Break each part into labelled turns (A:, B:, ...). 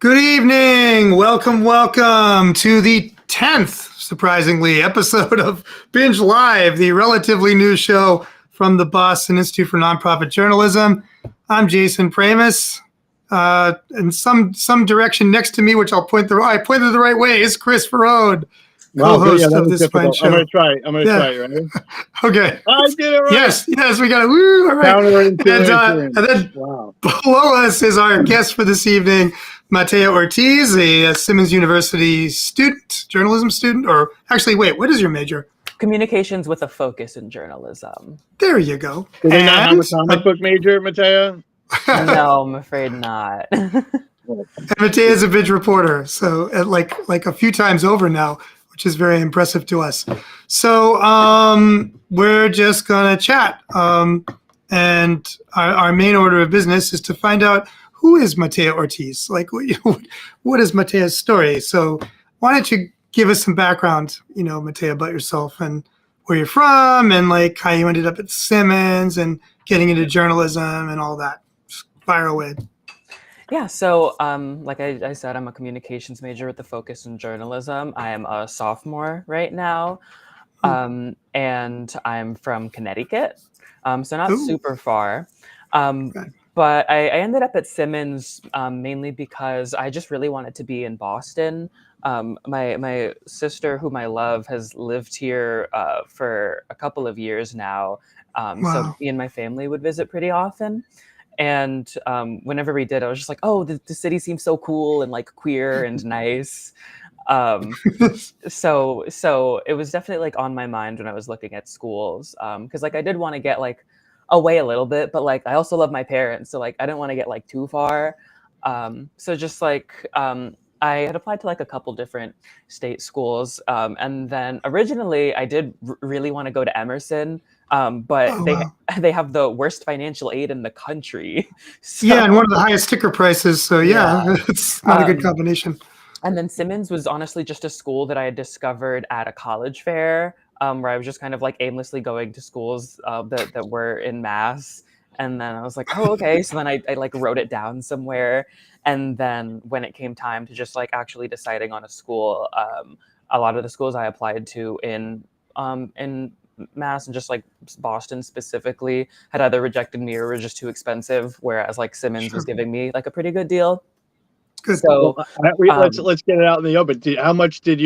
A: Good evening. Welcome to the 10th, surprisingly, episode of BINJ Live, the relatively new show from the Boston Institute for Nonprofit Journalism. I'm Jason Pramas. In some direction next to me, which I pointed the right way, is Chris Faraone, co-host of this fine show.
B: I'm going to try it. Ready?
A: Okay.
B: I did it right.
A: Yes, we got it. Woo, all right. And then below us is our guest for this evening, Mattea Ortiz, a Simmons University student, journalism student, or actually, wait, what is your major?
C: Communications with a focus in journalism.
A: There you go.
B: Do they not have a comic book major, Mattea?
C: No, I'm afraid not.
A: And Mattea is a BINJ reporter, so like a few times over now, which is very impressive to us. So we're just going to chat. And our main order of business is to find out who is Mattea Ortiz? Like, what is Mattea's story? So why don't you give us some background, Mattea, about yourself and where you're from and like how you ended up at Simmons and getting into journalism and all that. Just fire away.
C: Yeah, so like I said, I'm a communications major with the focus in journalism. I am a sophomore right now, and I'm from Connecticut, so not super far. But I ended up at Simmons mainly because I just really wanted to be in Boston. My sister, whom I love, has lived here for a couple of years now. So me and my family would visit pretty often. And whenever we did, I was just like, oh, the city seems so cool and like queer and nice. So it was definitely like on my mind when I was looking at schools. Because like I did want to get like away a little bit, but like I also love my parents, so like I didn't want to get like too far. So just like I had applied to like a couple different state schools, and then originally I did really want to go to Emerson, but they have the worst financial aid in the country. So,
A: yeah, and one of the highest sticker prices. So yeah. It's not a good combination. And
C: then Simmons was honestly just a school that I had discovered at a college fair. Where I was just kind of like aimlessly going to schools that were in Mass. And then I was like, oh, okay. So then I like wrote it down somewhere. And then when it came time to just like actually deciding on a school, a lot of the schools I applied to in Mass and just like Boston specifically had either rejected me or were just too expensive. Whereas like Simmons was giving me like a pretty good deal.
A: Good.
C: So
B: let's get it out in the open. How much did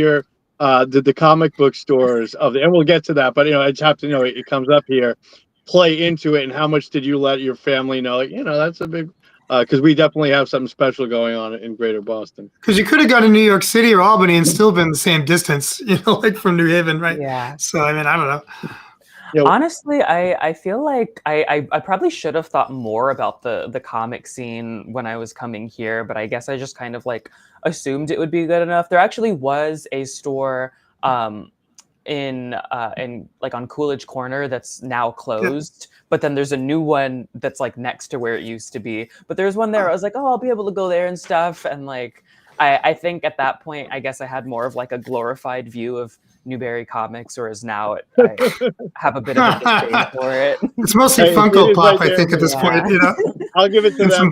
B: the comic book stores and we'll get to that, but I just have to it comes up here, play into it, and how much did you let your family know? Like, that's a big because we definitely have something special going on in Greater Boston.
A: Because you could have gone to New York City or Albany and still been the same distance, like from New Haven, right?
C: Yeah.
A: So I mean, I don't know.
C: Honestly, I feel like I probably should have thought more about the comic scene when I was coming here, but I guess I just kind of like assumed it would be good enough. There actually was a store in like on Coolidge Corner that's now closed, but then there's a new one that's like next to where it used to be. But there's one there. I was like, oh, I'll be able to go there and stuff. And like I think at that point, I guess I had more of like a glorified view of Newberry Comics, whereas now I have a bit of a disdain for it.
A: It's mostly Funko Pop, right, I think, at this point.
B: I'll give it to them.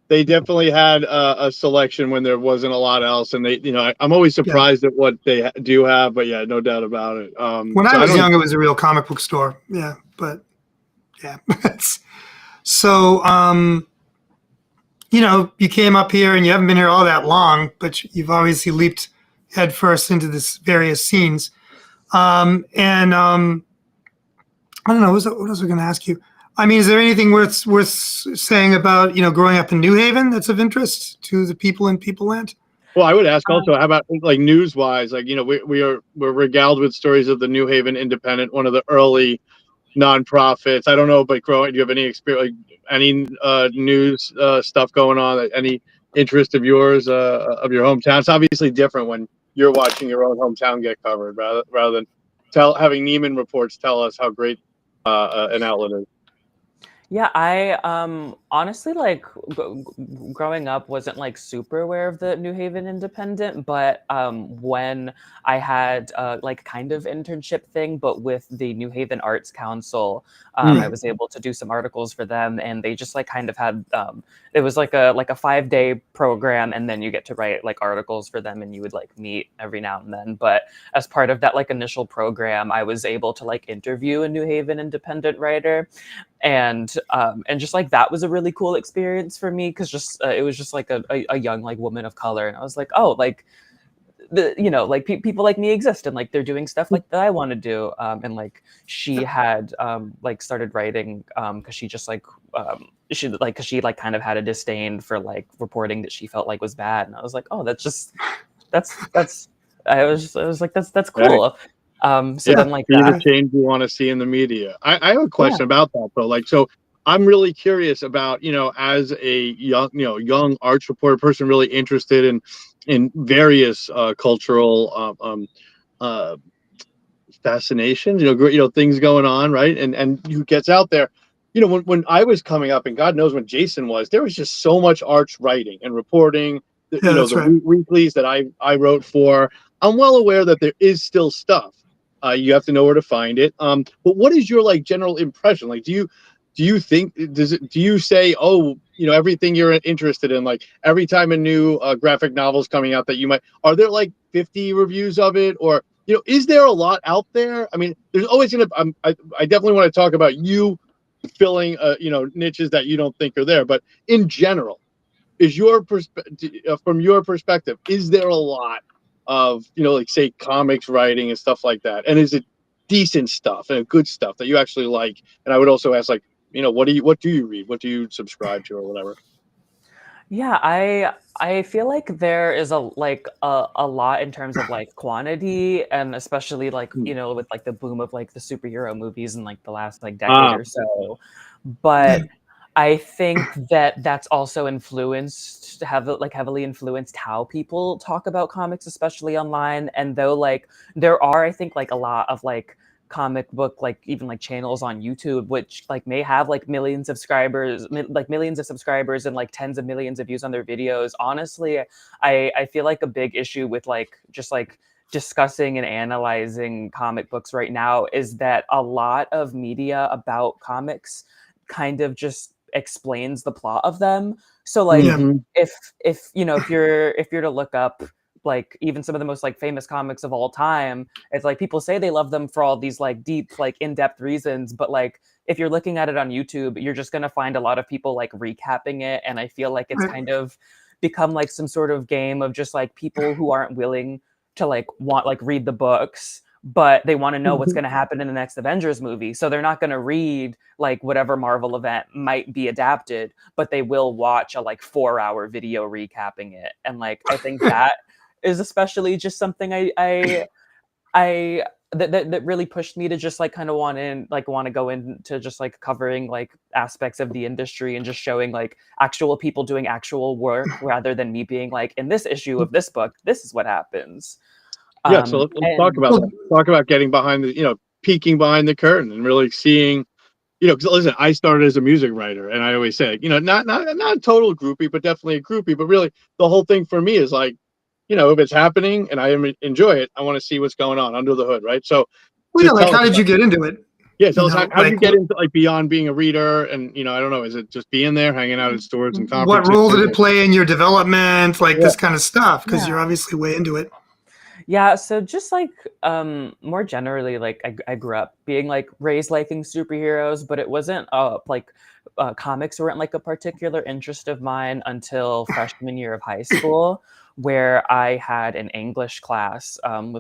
B: They definitely had a selection when there wasn't a lot else, and they, I'm always surprised at what they do have, but yeah, no doubt about it.
A: When I was young, it was a real comic book store. Yeah, but yeah. So, you came up here and you haven't been here all that long, but you've obviously leaped headfirst into this various scenes. I don't know, what was I going to ask you? I mean, is there anything worth saying about, growing up in New Haven that's of interest to the people in People Land?
B: Well, I would ask also, how about like news wise, like, we're regaled with stories of the New Haven Independent, one of the early nonprofits. I don't know, but do you have any experience, like any news stuff going on, any interest of yours, of your hometown? It's obviously different when you're watching your own hometown get covered rather than having Neiman reports tell us how great an outlet is.
C: Yeah, I honestly like growing up wasn't like super aware of the New Haven Independent, but when I had like kind of internship thing, but with the New Haven Arts Council, I
A: Right.
C: was able to do some articles for them, and they just like kind of had it was like a 5-day program, and then you get to write like articles for them, and you would like meet every now and then. But as part of that like initial program, I was able to like interview a New Haven Independent writer, and just like that was a really cool experience for me because just it was just like a young like woman of color, and I was like, oh, like the like people like me exist, and like they're doing stuff like that I want to do, and like she had like started writing because she just like she like because she like kind of had a disdain for like reporting that she felt like was bad, and I was like, oh, that's I was like, that's
B: Right.
C: cool. So
B: Yeah,
C: then like
B: be the
C: that.
B: change you want to see in the media. I have a
C: Yeah.
B: question about that though. Like, so I'm really curious about, as a young arts reporter person, really interested in various cultural uh, fascinations, things going on, right? And who gets out there. When I was coming up, and God knows when Jason was, there was just so much arts writing and reporting.
A: Yeah, that's
B: The
A: right.
B: weeklies that I wrote for. I'm well aware that there is still stuff. You have to know where to find it. But what is your like general impression? Like, do you think do you say, oh, everything you're interested in, like every time a new graphic novel is coming out that you might, are there like 50 reviews of it, or is there a lot out there? I mean, there's always gonna. I definitely want to talk about you filling niches that you don't think are there, but in general, is your perspective from your perspective, is there a lot of like say comics writing and stuff like that, and is it decent stuff and good stuff that you actually like? And I would also ask, like, what do you read, what do you subscribe to, or whatever.
C: Yeah, I feel like there is a lot in terms of like quantity, and especially like, with like the boom of like the superhero movies in like the last like decade
B: Ah,
C: or so.
A: Yeah.
C: But I think that that's also heavily influenced how people talk about comics, especially online. And though like there are, I think, like a lot of like comic book like even like channels on YouTube which like may have like millions of subscribers and like tens of millions of views on their videos. Honestly, I feel like a big issue with like just like discussing and analyzing comic books right now is that a lot of media about comics kind of just explains the plot of them. So like
A: Yeah.
B: mm-hmm.
C: if you're to look up like even some of the most like famous comics of all time, it's like people say they love them for all these like deep like in-depth reasons, but like if you're looking at it on YouTube, you're just going to find a lot of people like recapping it, and I feel like it's
A: Right.
C: kind of become like some sort of game of just like people who aren't willing to like want like read the books, but they want to know what's
A: Mhm.
C: going to happen in the next Avengers movie. So they're not going to read like whatever Marvel event might be adapted, but they will watch a like 4-hour video recapping it. And like I think that is especially just something I that really pushed me to just like kind of want to go into just like covering like aspects of the industry and just showing like actual people doing actual work rather than me being like, in this issue of this book, this is what happens.
B: Yeah, so let's talk
C: And
B: about
A: Well,
B: that. Talk about getting behind the, peeking behind the curtain and really seeing, because listen, I started as a music writer, and I always say, not a total groupie, but definitely a groupie. But really, the whole thing for me is like, if it's happening and I enjoy it, I want to see what's going on under the hood, right? So,
A: well,
B: to
A: yeah, like
B: tell us
A: how did
B: about,
A: you get into it?
B: yeah, tell us how did you
A: Like
B: get into like beyond being a reader, and I don't know, is it just being there, hanging out at stores and
A: what
B: conferences?
A: role did it play in your development? Like
B: Yeah,
A: this kind of stuff, because you're
C: yeah.
A: obviously way into it.
C: Yeah, so just like more generally, like I grew up being like raised liking superheroes, but it wasn't like comics weren't like a particular interest of mine until freshman year of high school, where I had an English class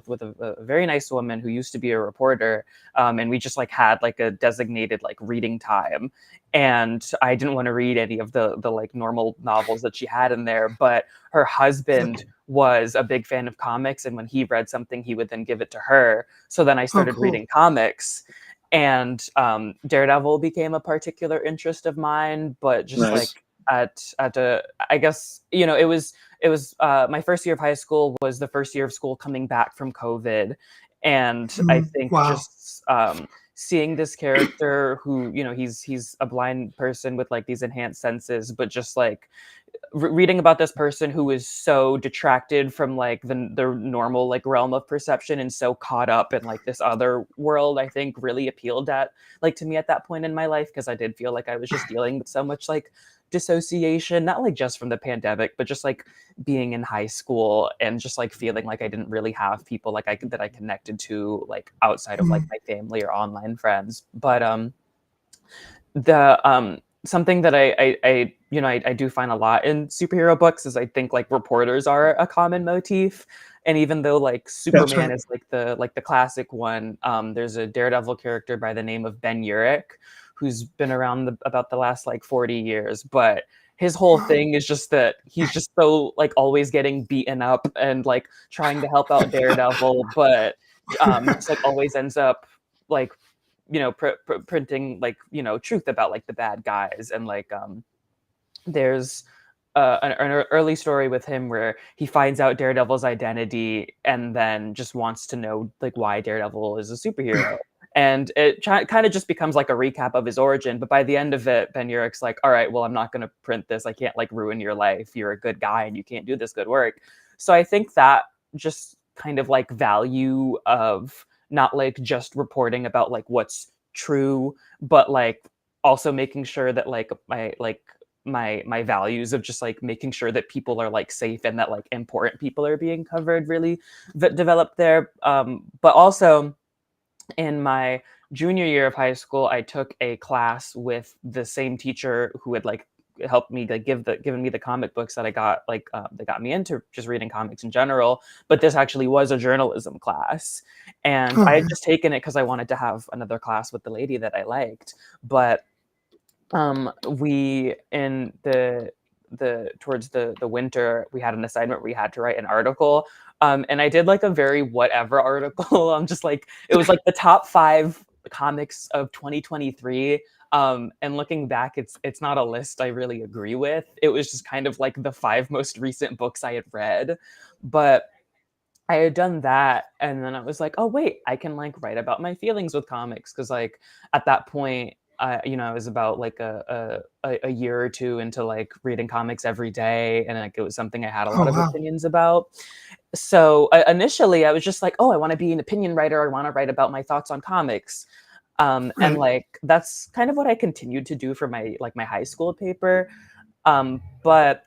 C: with a very nice woman who used to be a reporter, and we just like had like a designated like reading time, and I didn't want to read any of the like normal novels that she had in there, but her husband was a big fan of comics, and when he read something he would then give it to her. So then I
A: Oh,
C: started
A: cool.
C: reading comics, and Daredevil became a particular interest of mine, but just like
B: nice.
C: at a I guess it was my first year of high school was the first year of school coming back from COVID, and I think
A: Wow.
C: just seeing this character who, you know, he's a blind person with like these enhanced senses, but just like reading about this person who is so detracted from like the normal like realm of perception and so caught up in like this other world, I think really appealed at like to me at that point in my life, because I did feel like I was just dealing with so much like dissociation, not like just from the pandemic, but just like being in high school and just like feeling like I didn't really have people like that I connected to like outside of like my family or online friends. But the something that I you know I do find a lot in superhero books is I think like reporters are a common motif. And even though like Superman is like the classic one, there's a Daredevil character by the name of Ben Urich who's been around about the last like 40 years, but his whole thing is just that he's just so like always getting beaten up and like trying to help out Daredevil, but just like always ends up like, you know, printing like, you know, truth about like the bad guys. And like there's an early story with him where he finds out Daredevil's identity and then just wants to know like why Daredevil is a superhero. And it kind of just becomes like a recap of his origin. But by the end of it, Ben Urich's like, all right, well, I'm not going to print this. I can't like ruin your life. You're a good guy and you can't do this good work. So I think that just kind of like value of not like just reporting about like what's true, but like also making sure that like my values of just like making sure that people are like safe and that like important people are being covered really developed there. But also in my junior year of high school, I took a class with the same teacher who had like helped me like given me the comic books that I got like that got me into just reading comics in general. But this actually was a journalism class, and I had just taken it because I wanted to have another class with the lady that I liked. But we in the towards the winter, we had an assignment where we had to write an article, and I did like a very whatever article. I'm just like, it was like the top 5 comics of 2023, and looking back, it's not a list I really agree with. It was just kind of like the 5 most recent books I had read, but I had done that, and then I was like, oh wait, I can like write about my feelings with comics, because like at that point, you know, I was about like a year or two into like reading comics every day, and like it was something I had a lot of opinions about. So initially, I was just like, oh, I want to be an opinion writer. I want to write about my thoughts on comics, and like that's kind of what I continued to do for my like my high school paper. But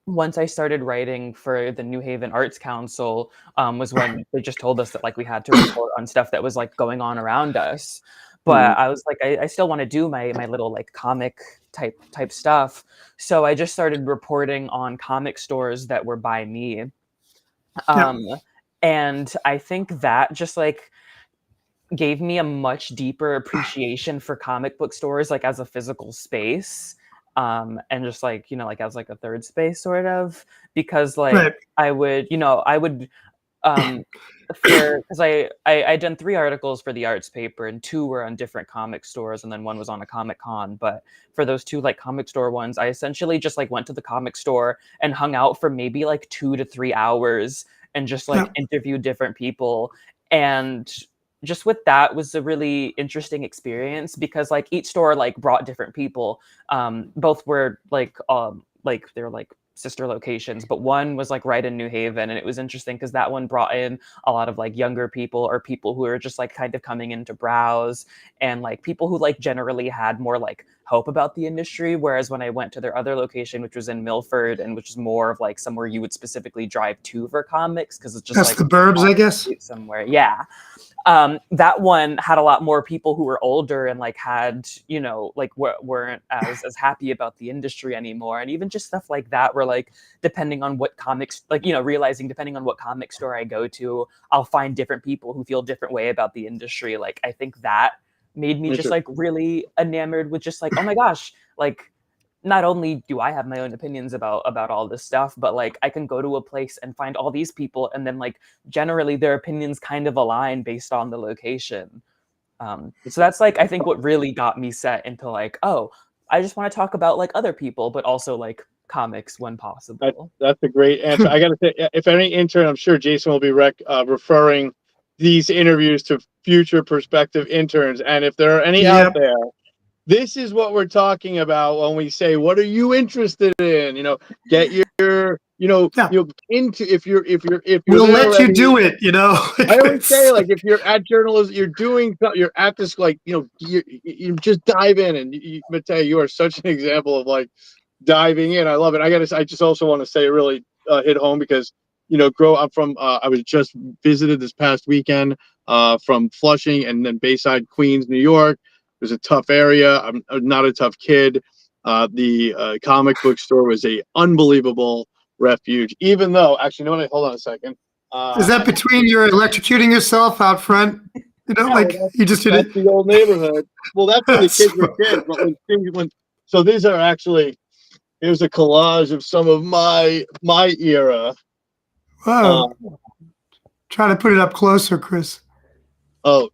C: once I started writing for the New Haven Arts Council, was when they just told us that like we had to report on stuff that was like going on around us. But I was like, I still want to do my little like comic type stuff. So I just started reporting on comic stores that were by me. And I think that just like gave me a much deeper appreciation for comic book stores, like as a physical space. And just like, you know, like as like a third space sort of, because like I would because I done 3 articles for the arts paper, and 2 were on different comic stores, and then 1 was on a Comic Con. But for those 2 like comic store ones, I essentially just like went to the comic store and hung out for maybe like 2 to 3 hours and just like interviewed different people. And just with that was a really interesting experience, because like each store like brought different people. Both were like they're like sister locations, but one was like right in New Haven, and it was interesting because that one brought in a lot of like younger people, or people who are just like kind of coming in to browse, and like people who like generally had more like hope about the industry. Whereas when I went to their other location, which was in Milford, and which is more of like somewhere you would specifically drive to for comics, because it's just
A: that's
C: like
A: the burbs, I guess.
C: Somewhere, yeah. That one had a lot more people who were older and like had, you know, like weren't as happy about the industry anymore. And even just stuff like that, where like, depending on what comics, like, you know, realizing depending on what comic store I go to, I'll find different people who feel a different way about the industry. Like, I think that made me just like really enamored with just like, oh my gosh, like, not only do I have my own opinions about all this stuff, but like I can go to a place and find all these people, and then like generally their opinions kind of align based on the location. So that's like, I think what really got me set into like, oh, I just want to talk about like other people, but also like comics when possible.
B: That's a great answer. I got to say, if any intern, I'm sure Jason will be referring these interviews to future prospective interns. And if there are any out
A: Yep.
B: there, this is what we're talking about when we say, what are you interested in? Get your,
A: Yeah.
B: into, if you're
A: We'll
B: there
A: let you
B: already.
A: do it,
B: I always say, like, if you're at journalism, you're at this, like, you just dive in. And Mattea, you are such an example of like diving in. I love it. I just also want to say it really hit home because, I'm from, I was just visited this past weekend from Flushing and then Bayside, Queens, New York. It was a tough area. I'm not a tough kid. The comic book store was a unbelievable refuge, even though, actually, no, hold on a second.
A: Is that between you're electrocuting yourself out front? Like you just did
B: That's
A: it.
B: the old neighborhood. Well, that's when the kids were
A: So-
B: kids. But so these are actually, here's a collage of some of my era.
A: Whoa. Try to put it up closer, Chris.
B: Oh,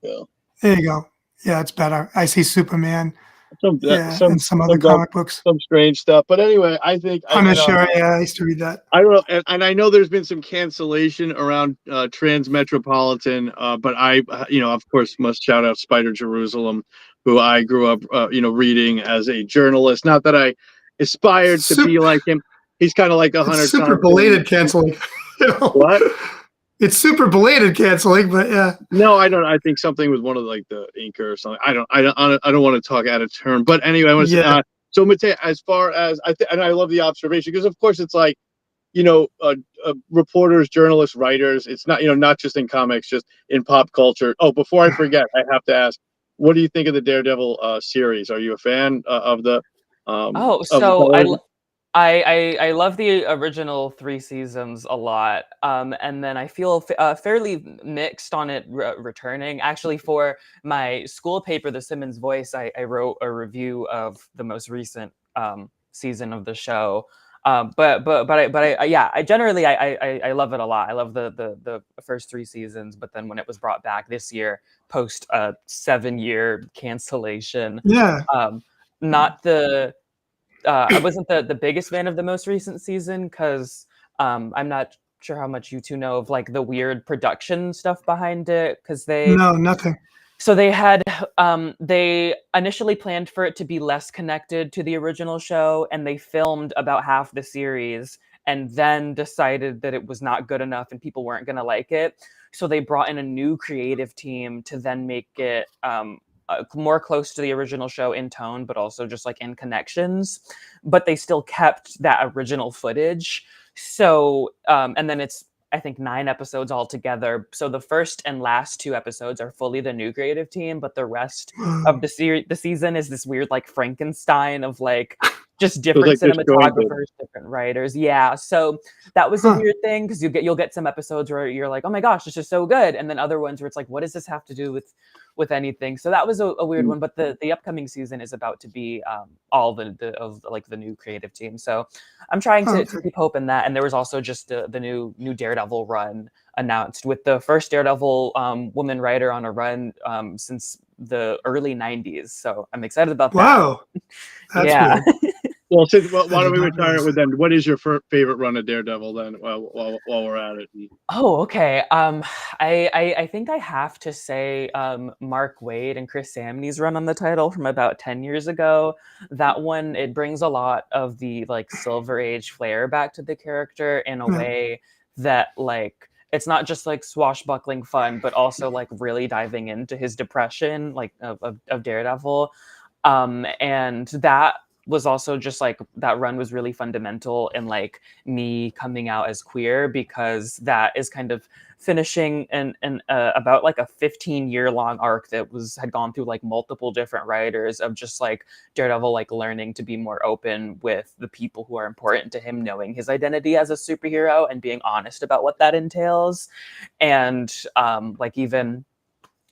B: yeah.
A: There you go. Yeah, it's better. I see Superman.
B: Some
A: And some other comic books.
B: some strange stuff. But anyway, I think
A: Punisher. Yeah, I used to read that.
B: I don't know, and I know there's been some cancellation around Transmetropolitan, but I, of course, must shout out Spider Jerusalem, who I grew up, reading as a journalist. Not that I aspired to be like him. He's kind of like a Hunter
A: It's super
B: Thompson.
A: belated canceling.
B: What?
A: It's super belated canceling, but yeah.
B: No, I don't. I think something with one of like the inker or something. I don't want to talk out of turn. But anyway, I want to say, so Mattea, as far as and I love the observation because of course it's like, reporters, journalists, writers. It's not, not just in comics, just in pop culture. Oh, before I forget, I have to ask, what do you think of the Daredevil series? Are you a fan of the?
C: I love the original 3 seasons a lot, and then I feel fairly mixed on it returning. Actually, for my school paper, the Simmons Voice, I wrote a review of the most recent season of the show. I generally I love it a lot. I love the first 3 seasons, but then when it was brought back this year, post a 7-year cancellation, not the. I wasn't the biggest fan of the most recent season because I'm not sure how much you two know of like the weird production stuff behind it because
A: nothing.
C: So they had they initially planned for it to be less connected to the original show, and they filmed about half the series and then decided that it was not good enough and people weren't going to like it. So they brought in a new creative team to then make it more close to the original show in tone, but also just like in connections. But they still kept that original footage. So, and then it's, I think 9 episodes altogether. So the first and last 2 episodes are fully the new creative team, but the rest of the season is this weird like Frankenstein of like just different cinematographers, different writers. Yeah, so that was a weird thing because you'll get some episodes where you're like, oh my gosh, this is so good, and then other ones where it's like, what does this have to do with anything? So that was a weird one. But the upcoming season is about to be all the new creative team. So I'm trying to keep hope in that. And there was also just the new Daredevil run announced with the first Daredevil woman writer on a run since the early 90s. So I'm excited about that.
A: Wow. That's
C: yeah.
B: Well, why don't we retire it with them? What is your favorite run of Daredevil then? While we're at it.
C: Oh, okay. I think I have to say Mark Waid and Chris Samnee's run on the title from about 10 years ago. That one, it brings a lot of the like Silver Age flair back to the character in a way that like it's not just like swashbuckling fun, but also like really diving into his depression, like of Daredevil. And that was also just like that run was really fundamental in like me coming out as queer because that is kind of finishing and about like a 15-year long arc that had gone through like multiple different writers of just like Daredevil like learning to be more open with the people who are important to him, knowing his identity as a superhero and being honest about what that entails. And like even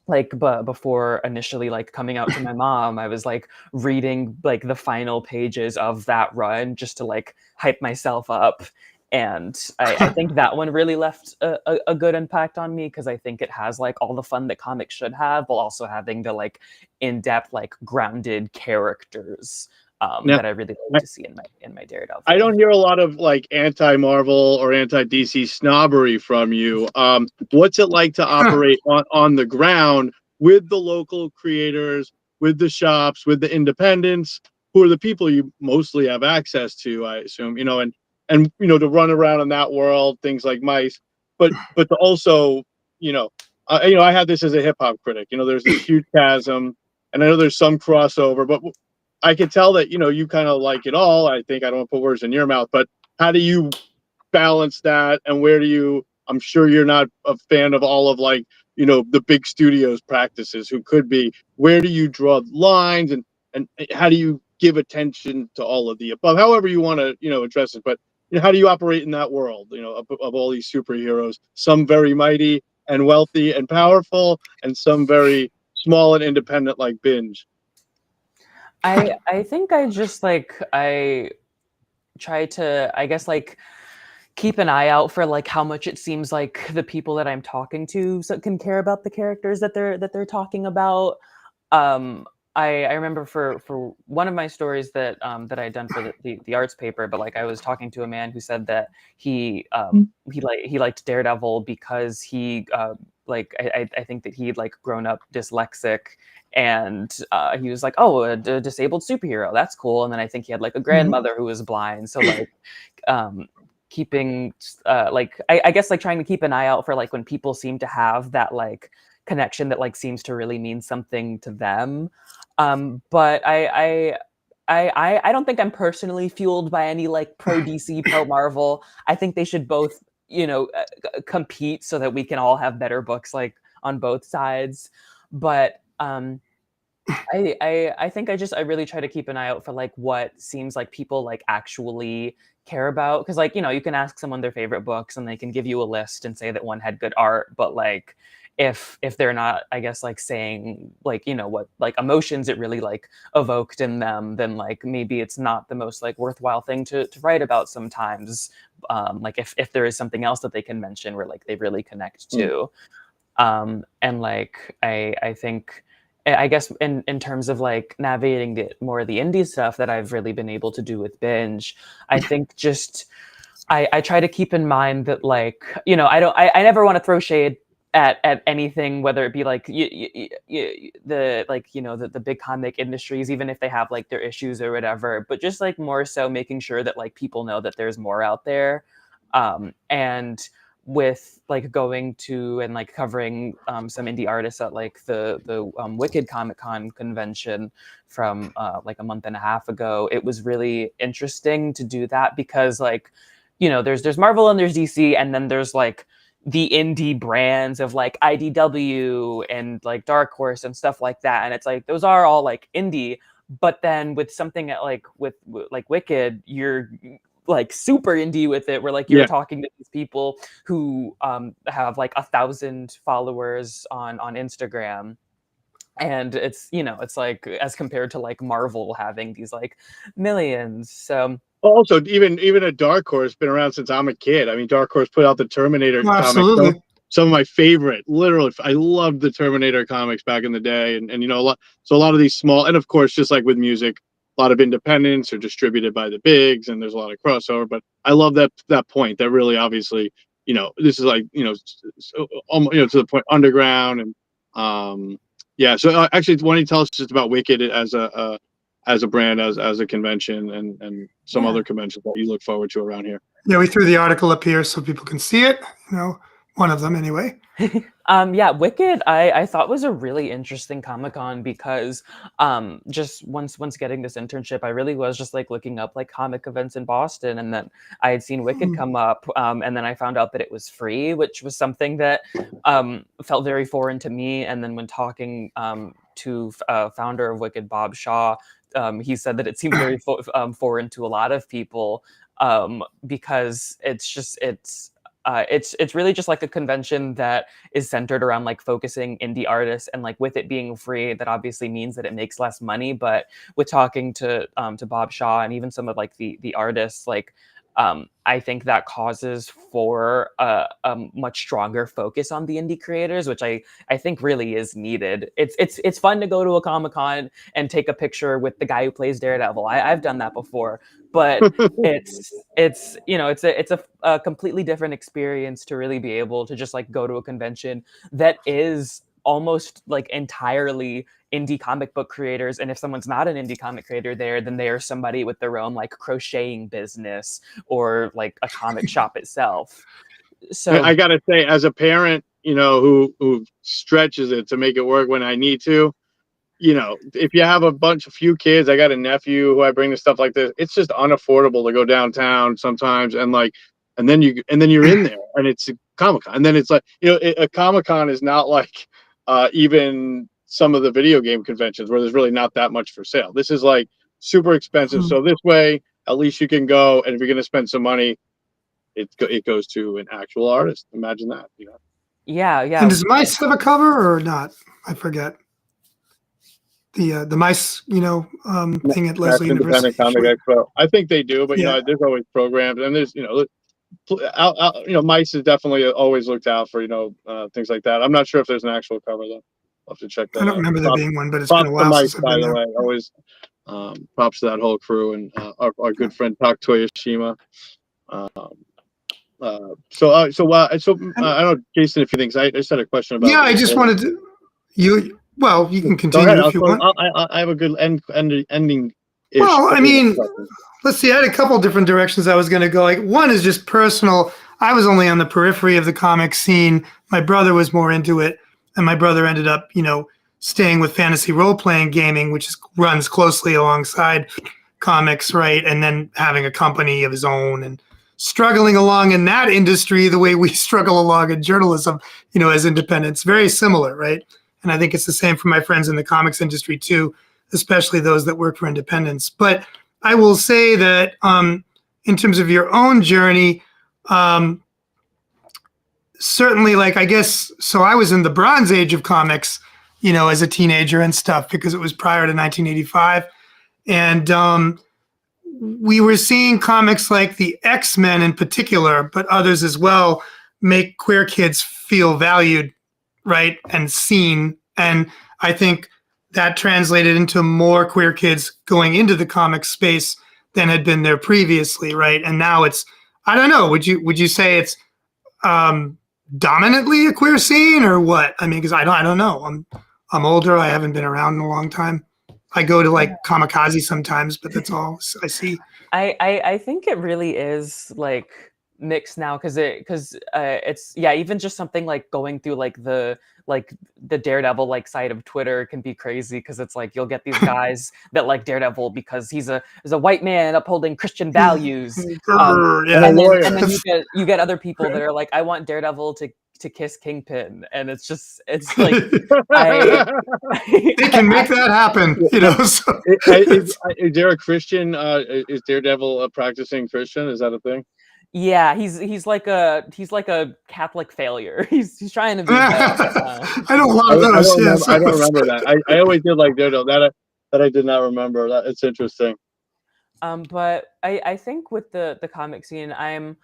C: like but before initially like coming out to my mom, I was like reading like the final pages of that run just to like hype myself up. And I think that one really left a good impact on me because I think it has like all the fun that comics should have while also having the like in-depth like grounded characters
B: Now,
C: that I really like to see in my Daredevil.
B: I don't hear a lot of like anti-Marvel or anti-DC snobbery from you. What's it like to operate on the ground with the local creators, with the shops, with the independents, who are the people you mostly have access to, I assume, and to run around in that world, things like mice, but to also, I have this as a hip hop critic. There's this huge chasm, and I know there's some crossover, but I can tell that you kind of like it all. I think I don't want to put words in your mouth, but how do you balance that, and where do you? I'm sure you're not a fan of all of the big studios practices. Who could be? Where do you draw lines, and how do you give attention to all of the above? However you want to address it, but how do you operate in that world? Of all these superheroes, some very mighty and wealthy and powerful, and some very small and independent like BINJ.
C: I think I just I try to, I guess, keep an eye out for how much it seems like the people that I'm talking to can care about the characters that they're talking about. I remember for one of my stories that that I had done for the arts paper, but I was talking to a man who said that he liked Daredevil because he I think that he'd grown up dyslexic, and he was like, oh, a disabled superhero, that's cool. And then I think he had a grandmother who was blind, so keeping I guess trying to keep an eye out for when people seem to have that connection that seems to really mean something to them. But I don't think I'm personally fueled by any pro DC, pro Marvel. I think they should both compete so that we can all have better books on both sides. But I think I really try to keep an eye out for what seems like people actually care about, because you can ask someone their favorite books and they can give you a list and say that one had good art, but if they're not, I guess, saying what emotions it really evoked in them, then maybe it's not the most worthwhile thing to write about sometimes. If there is something else that they can mention where they really connect to. And I think, I guess in terms of navigating more of the indie stuff that I've really been able to do with BINJ, I think just I try to keep in mind that I never want to throw shade at anything, whether it be the big comic industries, even if they have their issues or whatever, but just more so making sure that people know that there's more out there. And with going to and covering some indie artists at the Wicked Comic Con convention from a month and a half ago, it was really interesting to do that because there's Marvel and there's DC, and then there's the indie brands of IDW and Dark Horse and stuff like that, and it's those are all indie, but then with something with Wicked, you're super indie with it, where you're talking to these people who have 1,000 followers on Instagram, and it's it's as compared to Marvel having these millions. So
B: also, even a Dark Horse been around since I'm a kid. I mean, Dark Horse put out the Terminator comics.
A: Absolutely.
B: Some of my favorite, literally, I loved the Terminator comics back in the day, and a lot. So a lot of these small, and of course, just like with music, a lot of independents are distributed by the bigs, and there's a lot of crossover. But I love that point. That really, obviously, this is to the point underground, and yeah. So actually, why don't you tell us just about Wicked as a brand, as a convention, and some other conventions that you look forward to around here?
A: Yeah, we threw the article up here so people can see it. One of them anyway.
C: Yeah, Wicked, I thought was a really interesting Comic-Con because just once getting this internship, I really was just looking up comic events in Boston, and then I had seen Wicked come up, and then I found out that it was free, which was something that felt very foreign to me. And then when talking to founder of Wicked, Bob Shaw, he said that it seemed very foreign to a lot of people, because it's really just a convention that is centered around focusing indie artists, and with it being free, that obviously means that it makes less money. But with talking to Bob Shaw and even some of the artists, I think that causes for a much stronger focus on the indie creators, which I think really is needed. It's fun to go to a Comic-Con and take a picture with the guy who plays Daredevil. I've done that before, but it's you know, it's a completely different experience to really be able to just like go to a convention that is almost like entirely indie comic book creators, and if someone's not an indie comic creator there, then they are somebody with their own like crocheting business or like a comic shop itself. So
B: I gotta say, as a parent, you know, who stretches it to make it work when I need to, you know, if you have a few kids, I got a nephew who I bring to stuff like this. It's just unaffordable to go downtown sometimes, and like, and then you're in there, and it's a Comic-Con, and then it's like, you know, a Comic-Con is not like even some of the video game conventions where there's really not that much for sale. This is like super expensive. So this way, at least you can go, and if you're going to spend some money, it goes to an actual artist. Imagine that, you know.
C: yeah.
A: And does Mice have a cover or not? I forget. The Mice, you know, thing at Leslie University.
B: Independent Comic Expo. I think they do, but you know, there's always programs, and there's, you know, you know, Mice is definitely always looked out for, you know, things like that. I'm not sure if there's an actual cover though. I'll have to check that out.
A: I don't remember there being one, but it's been a while
B: Mice,
A: since I've
B: by
A: been
B: the
A: there.
B: way. Always props to that whole crew and our good friend Tak Toyoshima. So I don't know, Jason, if you think I just had a question about.
A: Yeah, I just wanted to. You can continue
B: ahead,
A: if you want.
B: I have a good ending.
A: Well, I mean, let's see. I had a couple different directions I was going to go. Like, one is just personal. I was only on the periphery of the comic scene. My brother was more into it, and my brother ended up, you know, staying with fantasy role-playing gaming, which runs closely alongside comics, right? And then having a company of his own and struggling along in that industry the way we struggle along in journalism, you know, as independents. Very similar, right? And I think it's the same for my friends in the comics industry too, especially those that work for independents. But I will say that in terms of your own journey, certainly, like, I guess, so I was in the Bronze Age of comics, you know, as a teenager and stuff, because it was prior to 1985. And we were seeing comics like the X-Men in particular, but others as well, make queer kids feel valued, right, and seen. And I think that translated into more queer kids going into the comic space than had been there previously, right? And now it's, I don't know, would you say it's dominantly a queer scene or what? I mean, because I don't know. I'm older. I haven't been around in a long time. I go to like kamikaze sometimes, but that's all I see.
C: I think it really is like mixed now because it's even just something like going through like the Daredevil like side of Twitter can be crazy because it's like you'll get these guys that like Daredevil because he's a white man upholding Christian values, and then you get other people that are like, I want Daredevil to kiss Kingpin, and it's like
A: they can make that happen, you know. So.
B: Is there a Christian? Is Daredevil a practicing Christian? Is that a thing?
C: Yeah, he's like a Catholic failure. He's trying to be.
A: I know a lot of those.
B: I don't remember that. I always did like Daredevil. That I did not remember. That it's interesting.
C: But I think with the comic scene, I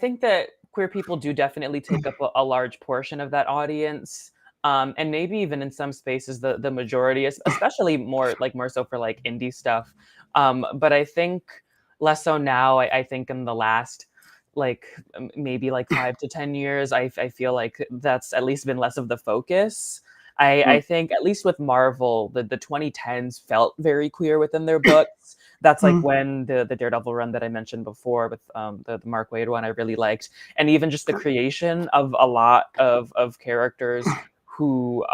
C: think that queer people do definitely take up a large portion of that audience. And maybe even in some spaces the majority, especially more so for like indie stuff. But I think less so now. I think in the last maybe 5 to 10 years, I feel like that's at least been less of the focus. I think at least with Marvel, the 2010s felt very queer within their books. That's like when the Daredevil run that I mentioned before with the Mark Waid one I really liked. And even just the creation of a lot of characters who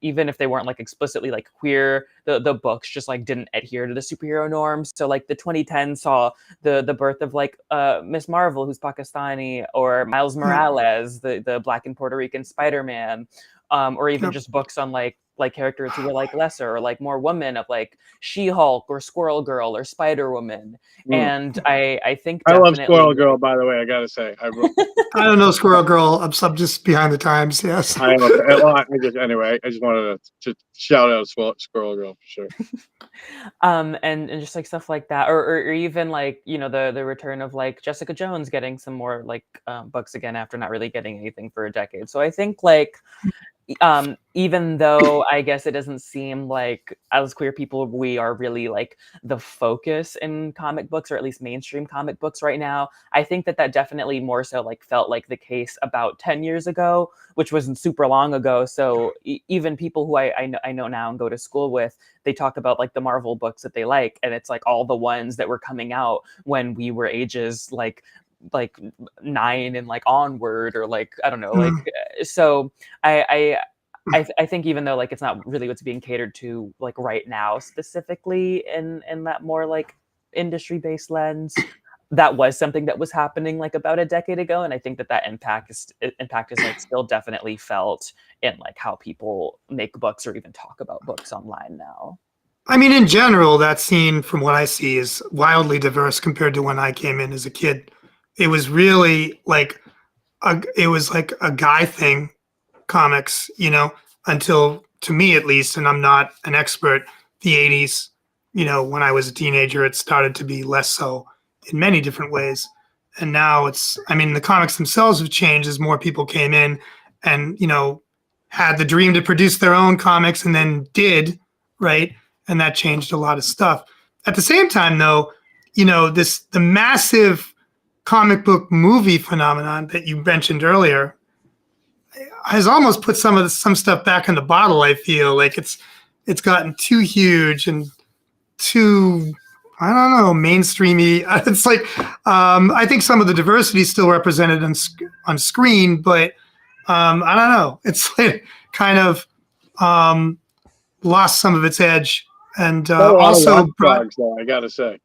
C: even if they weren't like explicitly like queer, the books just like didn't adhere to the superhero norms. So like the 2010s saw the birth of like Miss Marvel, who's Pakistani, or Miles Morales, the Black and Puerto Rican Spider-Man, or even just books on like like characters who were like lesser or like more women, of like She-Hulk or Squirrel Girl or Spider-Woman. And I think
B: I love
C: definitely
B: Squirrel Girl, by the way. I gotta say,
A: I don't know Squirrel Girl. I'm just behind the times. Yes.
B: I okay. Well, anyway, I just wanted to shout out Squirrel Girl for sure.
C: And just like stuff like that, or even like, you know, the return of like Jessica Jones getting some more like books again after not really getting anything for a decade. So I think like even though I guess it doesn't seem like as queer people we are really like the focus in comic books, or at least mainstream comic books right now, I think that definitely more so like felt like the case about 10 years ago, which wasn't super long ago. So even people who I know now and go to school with, they talk about like the Marvel books that they like, and it's like all the ones that were coming out when we were ages like 9 and like onward, or like I don't know, like so I think even though like it's not really what's being catered to like right now specifically in that more like industry based lens, that was something that was happening like about a decade ago, and I think that impact is like still definitely felt in like how people make books or even talk about books online now.
A: I mean, in general, that scene, from what I see, is wildly diverse compared to when I came in as a kid. It was really like it was like a guy thing, comics, you know, until, to me at least, and I'm not an expert, the 80s, you know, when I was a teenager, it started to be less so in many different ways. And now it's, I mean, the comics themselves have changed as more people came in and, you know, had the dream to produce their own comics and then did, right? And that changed a lot of stuff. At the same time, though, you know, the massive comic book movie phenomenon that you mentioned earlier has almost put some stuff back in the bottle. I feel like it's gotten too huge and too, I don't know, mainstreamy. It's like I think some of the diversity is still represented on screen, but I don't know. It's like kind of lost some of its edge, and also brought
B: though, I gotta say,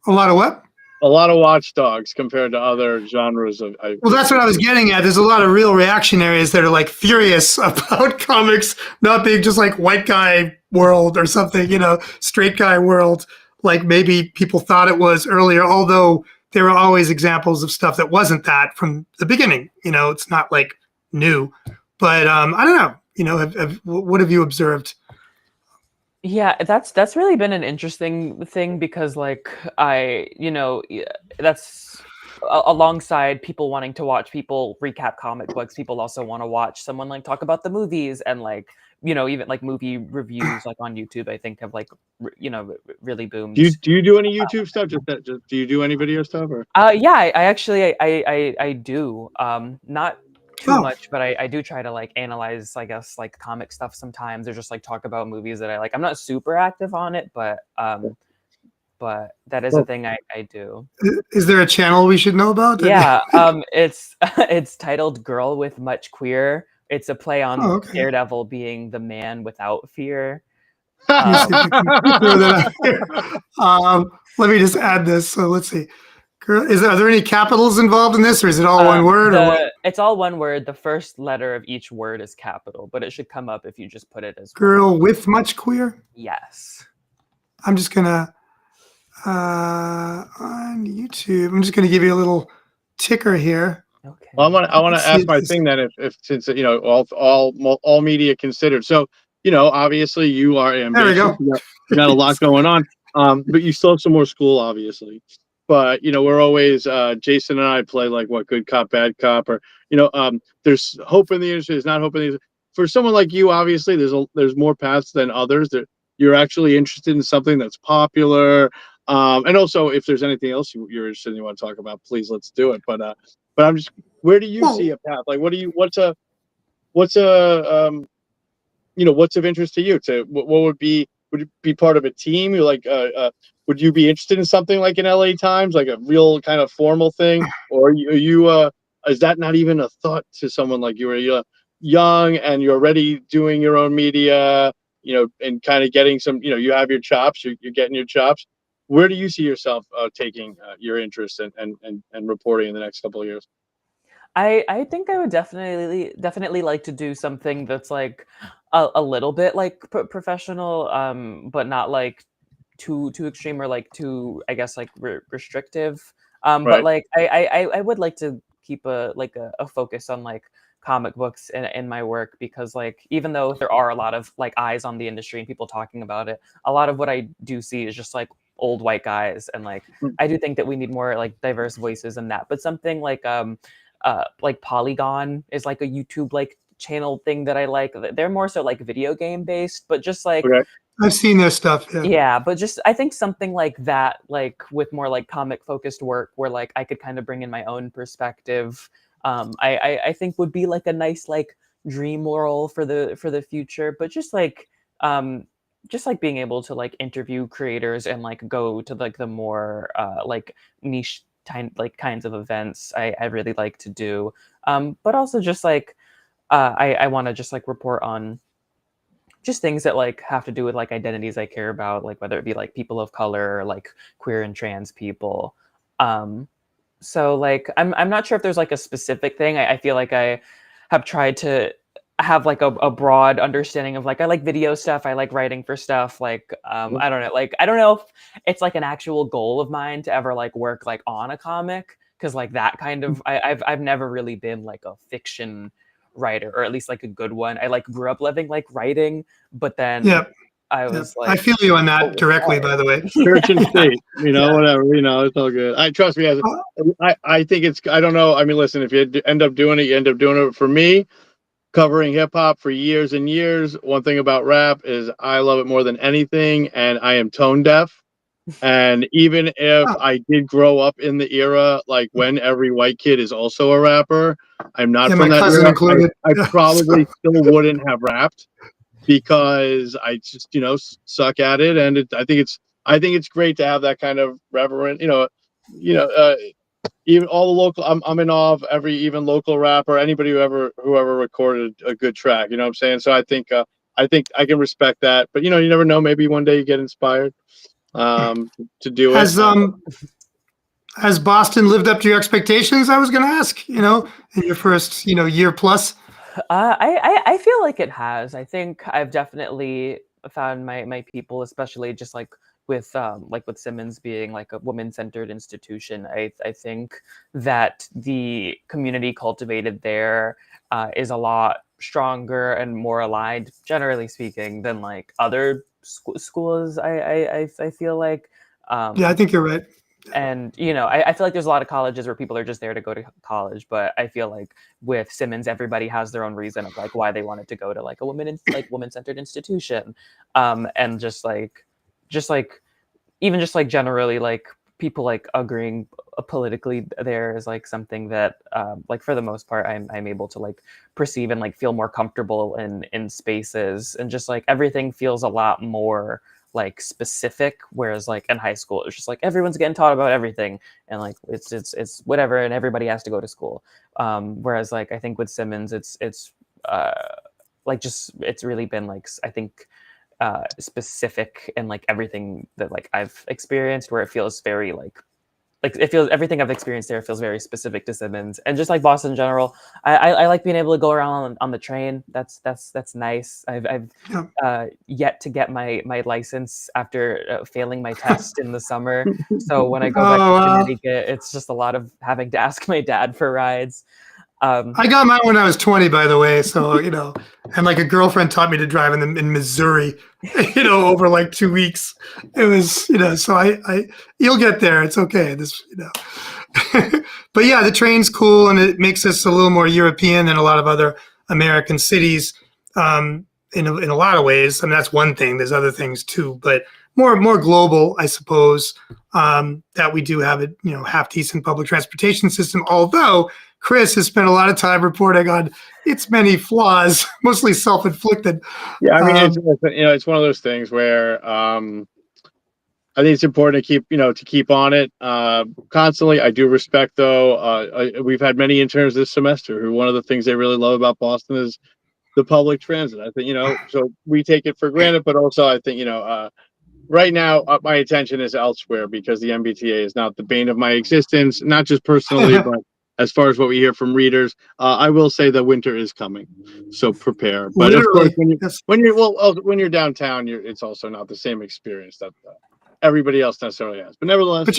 A: a lot of what?
B: A lot of watchdogs compared to other genres of.
A: Well, that's what I was getting at. There's a lot of real reactionaries that are like furious about comics not being just like white guy world or something, you know, straight guy world, like maybe people thought it was earlier, although there were always examples of stuff that wasn't that from the beginning. You know, it's not like new, but I don't know, you know, what have you observed?
C: Yeah, that's really been an interesting thing, because like that's alongside people wanting to watch people recap comic books, people also want to watch someone like talk about the movies, and like, you know, even like movie reviews like on YouTube, I think have like really boomed.
B: Do you do any YouTube stuff? Just do you do any video stuff? Or
C: yeah, I actually I do not too much, but I do try to like analyze, I guess, like comic stuff sometimes, or just like talk about movies that I like. I'm not super active on it, but that is a thing I do.
A: Is there a channel we should know about?
C: Yeah, it's titled Girl with Much Queer. It's a play on Daredevil being the man without fear.
A: Let me just add this. So let's see. Girl, are there any capitals involved in this, or is it all one word?
C: It's all one word. The first letter of each word is capital, but it should come up if you just put it as
A: Girl with Much Queer?
C: Yes.
A: I'm just gonna on YouTube. I'm just gonna give you a little ticker here.
C: Okay.
B: Well, I want to ask my thing then, if since you know all media considered. So you know, obviously you are ambitious.
A: There we go.
B: You got a lot going on, but you still have some more school, obviously. But you know, we're always Jason and I play like what, good cop, bad cop, or you know, there's hope in the industry. There's not hope in the industry. For someone like you, obviously, there's more paths than others. That you're actually interested in something that's popular, and also if there's anything else you're interested in, you want to talk about, please let's do it. But I'm just, where do you see a path? Like, what's a you know, what's of interest to you? Would it be part of a team? You're like, would you be interested in something like an LA Times, like a real kind of formal thing, or is that not even a thought to someone like you? Are young and you're already doing your own media, you know, and kind of getting some, you know, you have your chops, you're getting your chops. Where do you see yourself taking your interest and reporting in the next couple of years?
C: I think I would definitely like to do something that's like a little bit like professional, but not like too extreme or like too, I guess, like restrictive. But
B: Right.
C: like I would like to keep a focus on like comic books in my work, because like even though there are a lot of like eyes on the industry and people talking about it, a lot of what I do see is just like old white guys, and like I do think that we need more like diverse voices in that. But something like Polygon is like a YouTube like channel thing that I like. They're more so like video game based, but just like
B: Okay.
A: I've seen their stuff. Yeah.
C: yeah, but just I think something like that, like with more like comic focused work, where like I could kind of bring in my own perspective. I think would be like a nice like dream role for the future. But just like being able to like interview creators and like go to like the more like niche like kinds of events I really like to do. But also just like I want to just like report on just things that like have to do with like identities I care about, like whether it be like people of color or like queer and trans people. Um, so like I'm not sure if there's like a specific thing. I feel like I have tried to have like a broad understanding of like I like video stuff, I like writing for stuff. Like I don't know, like I don't know if it's like an actual goal of mine to ever like work like on a comic, because like that kind of I've never really been like a fiction writer, or at least like a good one. I like grew up loving like writing, but then
A: Yep.
C: I
A: Yep.
C: was
A: I
C: like,
A: feel you on
C: oh,
A: that directly, by the way.
B: Church and state,
C: yeah.
B: whatever, it's all good. I trust me. I think it's, I don't know. I mean, listen, if you end up doing it, you end up doing it. For me, covering hip hop for years and years, one thing about rap is I love it more than anything, and I am tone deaf. And even if
A: Oh,
B: I did grow up in the era, like when every white kid is also a rapper, I'm not
A: yeah,
B: from
A: my
B: that
A: cousin
B: era.
A: included.
B: I
A: Yeah.
B: probably still wouldn't have rapped because I just, suck at it. And I think it's great to have that kind of reverent, you know, uh, even all the local, I'm in awe of every, even local rapper, anybody whoever recorded a good track, you know what I'm saying? So I think I can respect that, but you never know, maybe one day you get inspired, to do it.
A: Has has Boston lived up to your expectations? I was going to ask. In your first year plus.
C: I feel like it has. I think I've definitely found my people, especially just like with Simmons being like a woman centered institution. I think that the community cultivated there is a lot stronger and more aligned, generally speaking, than like other schools. I feel like.
A: Yeah, I think you're right.
C: And I feel like there's a lot of colleges where people are just there to go to college, but I feel like with Simmons, everybody has their own reason of like why they wanted to go to like a woman-centered institution. And just like even just like generally like people like agreeing politically there is like something that like for the most part I'm able to like perceive and like feel more comfortable in spaces, and just like everything feels a lot more like specific, whereas like in high school it's just like everyone's getting taught about everything, and like it's whatever, and everybody has to go to school. Whereas like I think with Simmons it's uh like just it's really been like I think specific, and like everything that like I've experienced, where it feels very like it feels everything I've experienced there feels very specific to Simmons, and just like Boston in general. I like being able to go around on the train. That's nice. I've yet to get my license after failing my test in the summer. So when I go back
A: Oh,
C: to
A: wow.
C: Connecticut, it's just a lot of having to ask my dad for rides.
A: I got mine when I was 20, by the way. So, and like a girlfriend taught me to drive in Missouri, over like 2 weeks. It was, so you'll get there. It's okay. But yeah, the train's cool, and it makes us a little more European than a lot of other American cities, in a lot of ways. I mean, that's one thing. There's other things too, but more global, I suppose, that we do have a, half decent public transportation system, although Chris has spent a lot of time reporting on its many flaws, mostly self-inflicted.
B: Yeah, I mean, it's one of those things where I think it's important to keep on it constantly. I do respect, though. We've had many interns this semester who one of the things they really love about Boston is the public transit. I think so we take it for granted, but also I think right now my attention is elsewhere because the MBTA is not the bane of my existence, not just personally, but as far as what we hear from readers. I will say that winter is coming, so prepare. But of
A: Literally,
B: course, when you're downtown, it's also not the same experience that everybody else necessarily has. But nevertheless,
A: but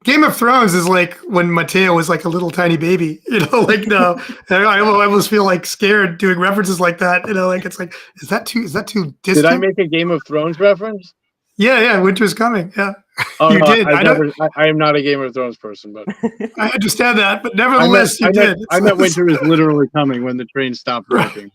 A: Game of Thrones is like when Mattea was like a little tiny baby. Like no, I almost feel like scared doing references like that. Like it's like is that too distant?
B: did I make a Game of Thrones reference?
A: Yeah, winter's coming. Yeah,
B: Oh
A: you
B: no,
A: did.
B: I am not a Game of Thrones person, but
A: I understand that, but nevertheless, you did.
B: I meant winter is literally coming when the trains stop working.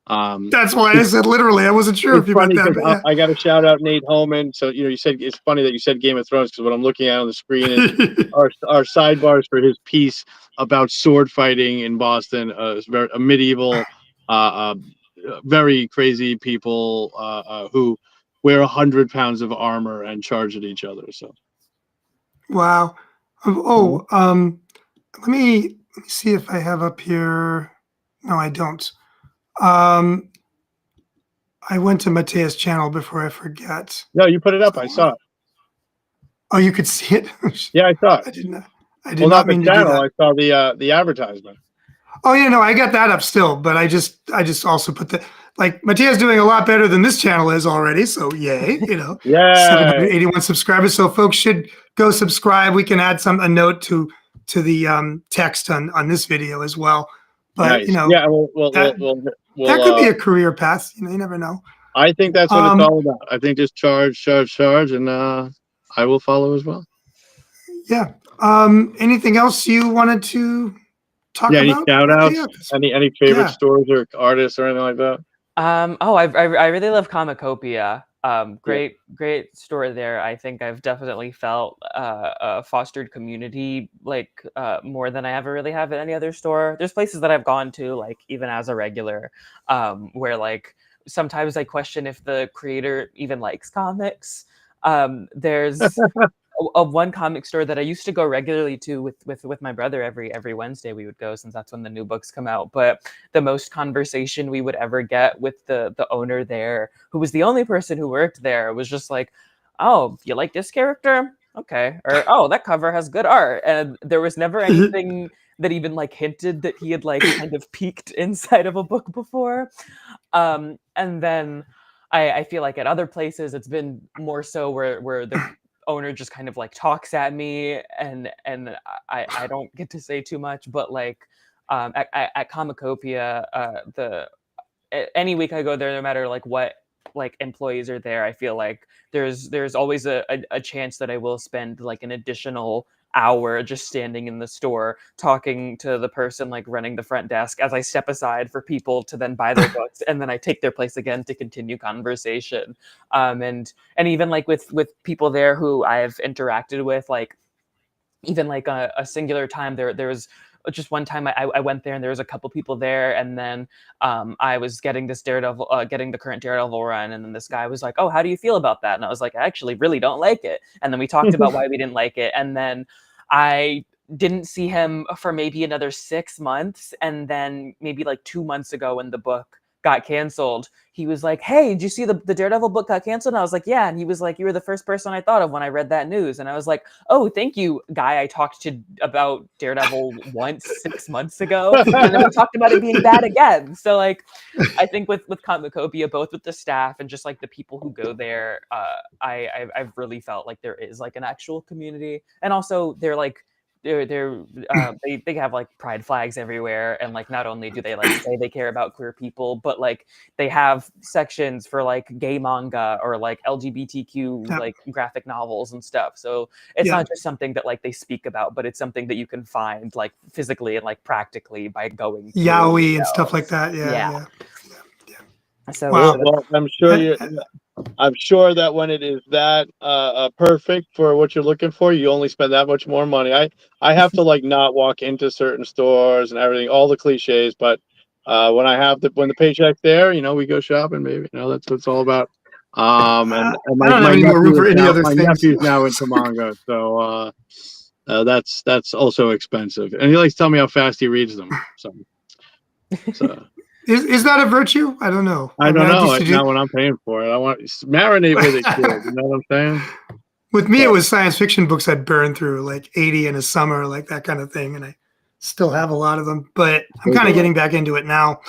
A: That's why I said literally. I wasn't sure if
B: It's
A: you
B: funny
A: meant that.
B: because
A: But yeah.
B: I got to shout out Nate Holman. So you said it's funny that you said Game of Thrones because what I'm looking at on the screen is our sidebars for his piece about sword fighting in Boston. A medieval, very crazy people who wear 100 pounds of armor and charge at each other. So
A: Wow. Let me see if I have up here. No, I don't. Um, I went to Mattea's channel before I forget.
B: no, you put it up. I saw it.
A: Oh, you could see it.
B: Yeah, I saw
A: I
B: it.
A: did not. I did
B: Well,
A: not
B: not the
A: mean to do
B: channel.
A: that.
B: I saw the advertisement.
A: Oh yeah, no, I got that up still, but I just also put the like Mattea's doing a lot better than this channel is already. So yay,
B: Yeah.
A: 781 subscribers. So folks should go subscribe. We can add a note to the text on this video as well. But
B: Nice. Yeah,
A: that could be a career path. You never know.
B: I think that's what it's all about. I think just charge, and I will follow as well.
A: Yeah. Anything else you wanted to talk about?
B: Any shout outs? Any favorite stores or artists or anything like that?
C: I really love Comicopia. Great store there. I think I've definitely felt fostered community more than I ever really have at any other store. There's places that I've gone to, like even as a regular, where like sometimes I question if the creator even likes comics. There's one comic store that I used to go regularly to with my brother every Wednesday. We would go since that's when the new books come out. But the most conversation we would ever get with the owner there, who was the only person who worked there, was just like, "Oh, you like this character? Okay," or "Oh, that cover has good art." And there was never anything that even like hinted that he had like kind of peeked inside of a book before. And then I feel like at other places it's been more so where the owner just kind of like talks at me and I don't get to say too much, but like at Comicopia, any week I go there, no matter like what like employees are there, I feel like there's always a chance that I will spend like an additional hour just standing in the store talking to the person like running the front desk as I step aside for people to then buy their books, and then I take their place again to continue conversation. And even like with people there who I've interacted with, like even like a singular time there was just one time I went there and there was a couple people there, and then I was getting this getting the current Daredevil run, and then this guy was like, "Oh, how do you feel about that?" And I was like, "I actually really don't like it." And then we talked about why we didn't like it, and then I didn't see him for maybe another 6 months, and then maybe like 2 months ago when the book got canceled, he was like, "Hey, did you see the Daredevil book got canceled?" And I was like, "Yeah." And he was like, "You were the first person I thought of when I read that news." And I was like, "Oh, thank you, guy I talked to about Daredevil once 6 months ago." And then we talked about it being bad again. So like, I think with Comicopia, both with the staff and just like the people who go there, I've really felt like there is like an actual community, and also they're like they have like pride flags everywhere, and like not only do they like say they care about queer people, but like they have sections for like gay manga or like LGBTQ like graphic novels and stuff. So it's not just something that like they speak about, but it's something that you can find like physically and like practically by going
A: yaoi and stuff like that. Yeah.
C: So,
B: well, I'm sure that when it is that perfect for what you're looking for, you only spend that much more money. I have to like not walk into certain stores and everything, all the cliches, but when the paycheck's there, we go shopping, maybe. That's what it's all about. And
A: I don't have any more room for any other things.
B: My nephew's now into manga, so that's also expensive, and he likes to tell me how fast he reads them. So.
A: Is that a virtue? I don't know.
B: I don't know. It's not what I'm paying for it. I want to marinate with it, kid. You know what I'm saying?
A: With me, it was science fiction books I'd burn through, like 80 in a summer, like that kind of thing. And still have a lot of them, but I'm kind of getting back into it now.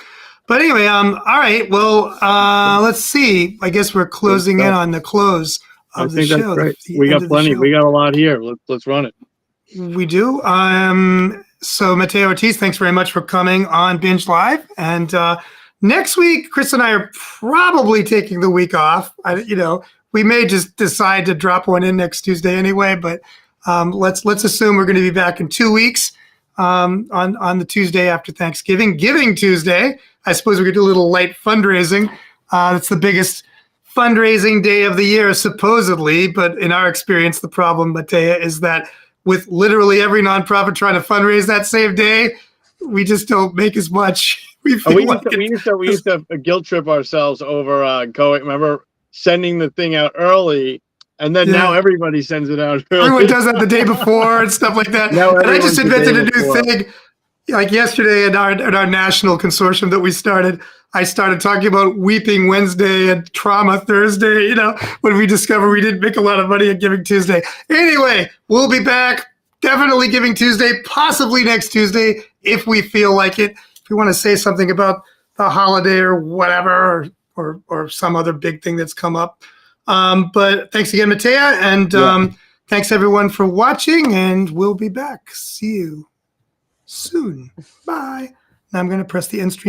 A: But anyway, all right. Well, let's see. I guess we're closing in on the close of the show.
B: That's great. We got plenty. We got a lot here. Let's run it.
A: We do. So Mattea Ortiz, thanks very much for coming on BINJ Live. And next week, Chris and I are probably taking the week off. We may just decide to drop one in next Tuesday anyway, but let's assume we're going to be back in 2 weeks on the Tuesday after Thanksgiving, Giving Tuesday. I suppose we could do a little light fundraising. It's the biggest fundraising day of the year, supposedly. But in our experience, the problem, Mattea, is that with literally every nonprofit trying to fundraise that same day, we just don't make as much. We used
B: to guilt trip ourselves over going. Remember sending the thing out early, and then now everybody sends it out early.
A: Everyone does that the day before and stuff like that. And I just invented a new thing. Like yesterday in our national consortium that we started, I started talking about Weeping Wednesday and Trauma Thursday, when we discovered we didn't make a lot of money at Giving Tuesday. Anyway, we'll be back. Definitely Giving Tuesday, possibly next Tuesday, if we feel like it. If you want to say something about the holiday or whatever, or some other big thing that's come up. But thanks again, Mattea. And thanks everyone for watching, and we'll be back. See you soon. Bye. Now I'm going to press the end stream.